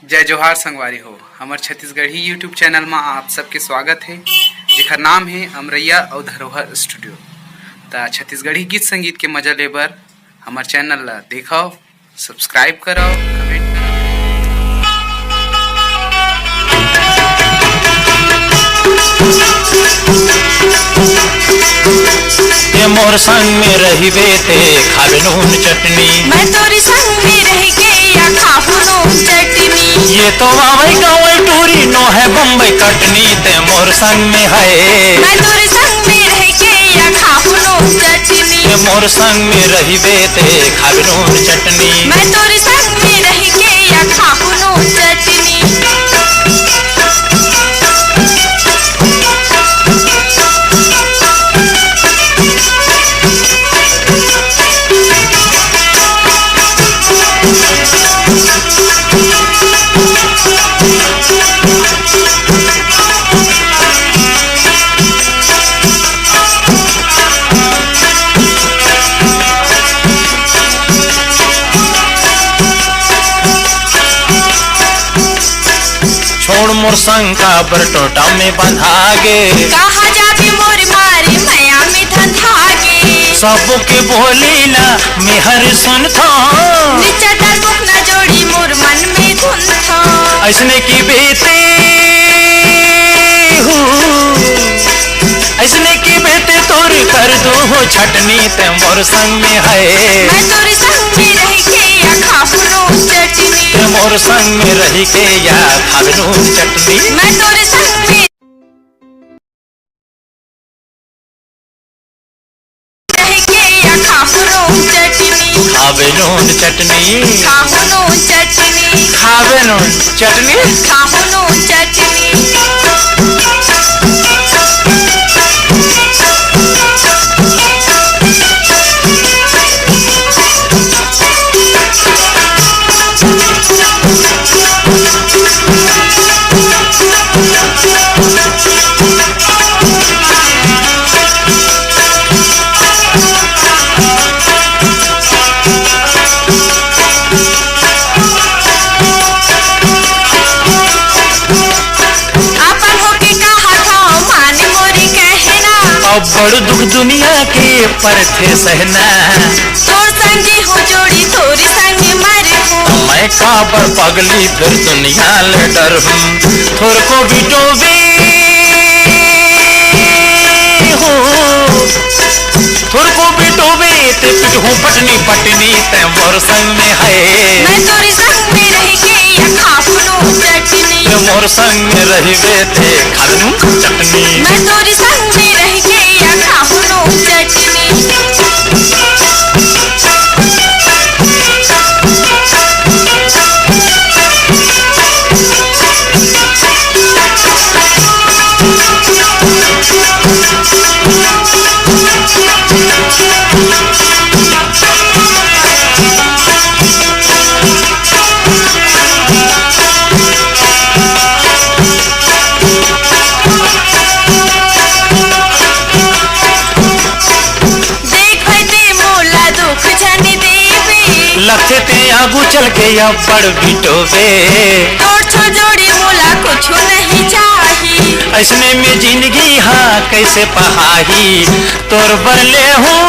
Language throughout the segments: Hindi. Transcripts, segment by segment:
जय जोहार संगवारी हो। हमार छत्तीसगढ़ी यूट्यूब चैनल में आप सबके स्वागत है, जेकर नाम है अमरैया और धरोहर स्टूडियो। तो छत्तीसगढ़ी गीत संगीत के मजा लेबर हमार चैनल ला देखो, सब्सक्राइब करो, कमेंट ये मोर संग में रहिबे ते खावे नून चटनी, मैं तोरी संग में रह के या खाहू नून चटनी। ये तो वावई गावई टूरी नो है बम्बई कटनी, ते मोर संग में है। मैं तोरी संग में रह के या खाहू नून चटनी, ये मोर संग में रहिबे ते खावे नून चटनी। मैं तोरी संग में रह के या खाहू नून चटनी। छोड़ मोर संग का बरटोटा में बंधागे, कहा जाबी मोर मारी मैया में धंधागे। सबो के बोली ला मैं हर सुन था, नीचा डर बुक न जोड़ी मोर मन में धुन था। ऐसने की बेटे हूँ, ऐसने की बेटे तोरी कर दो हो छटनी, ते मोर संग में है। मैं तोरी संग में रह के या खाहू नून चटनी, ते मोर संग में रही के या खावे नून चटनी। मैं तोरी संग में रह के या खाहू नून चटनी। खावे नून चटनी, खाहू नून चटनी, खावे नून चटनी। खाहू नून चटनी। अब बड़ दुख दुनिया के पर थे सहना, तोर संगी हो जोड़ी तोरी संगी मरे हो। मैं काबर पगली फिर दुनिया ले डर हूँ, थोर को भी डोबे हो, थोर को भी डोबे ते पिट हूँ पटनी पटनी, ते मोर संग में है। मैं तोरी संग में रह के या खाहू नून चटनी, ते मोर संग में रहिबे ते खावे नून चटनी। मैं तोरी संग में रह के या खाहू नून चटनी। लक्ष्य ते आगू चल के अब बड़ बिटोबे, तोड़ छो जोड़ी मोला कुछ नहीं चाहिए। ऐसने में जिंदगी हाँ कैसे पहाही, तोर बरले हूँ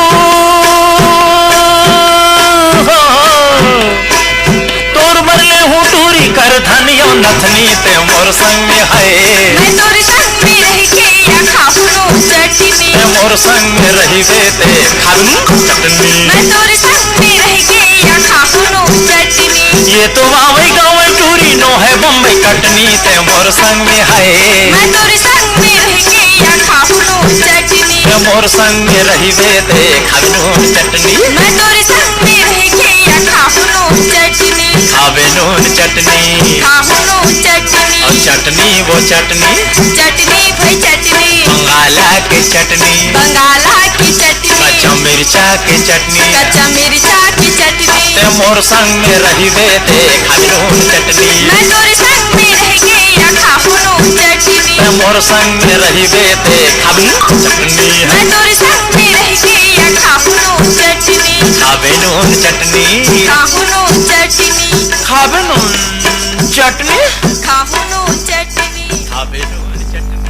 तोर बरले हूँ टूरी कर धनियो नथनी, ते मोर संग में है। मैं तोरी संग में रह के या खाहू नून चटनी, ते मोर संग में रहिबे ते खावे नून चटनी। मैं तोरी संग में रह के या खाहू नून चटनी। ये तो वावई गावई टूरी नो है बम्बई कटनी, ते मोर संग में है। मैं तोरी संग में रह के या खाहू नून चटनी, ते मोर संग में रहिबे ते खावे नून चटनी। मैं तोरी संग में रह के या खाहू नून चटनी। खावे नून चटनी, खाहू नून चटनी, और चटनी वो चटनी चटनी भाई चटनी, बंगाला की चटनी, बंगाला की चटनी, कच्चा मिर्चा की चटनी, कच्चा मिर्चा की चटनी। ते मोर संग में रहिबे ते खावे नून चटनी। मैं तोरी संग में रह के या खाहू नून चटनी, ते मोर संग में रहिबे ते खावे नून चटनी। मैं तोरी संग में रह के या खाहू नून चटनी, खावे नून चटनी, खाहू नून चटनी। खावे नून चटनी खाहु नो चटनी खाबे नो चटनी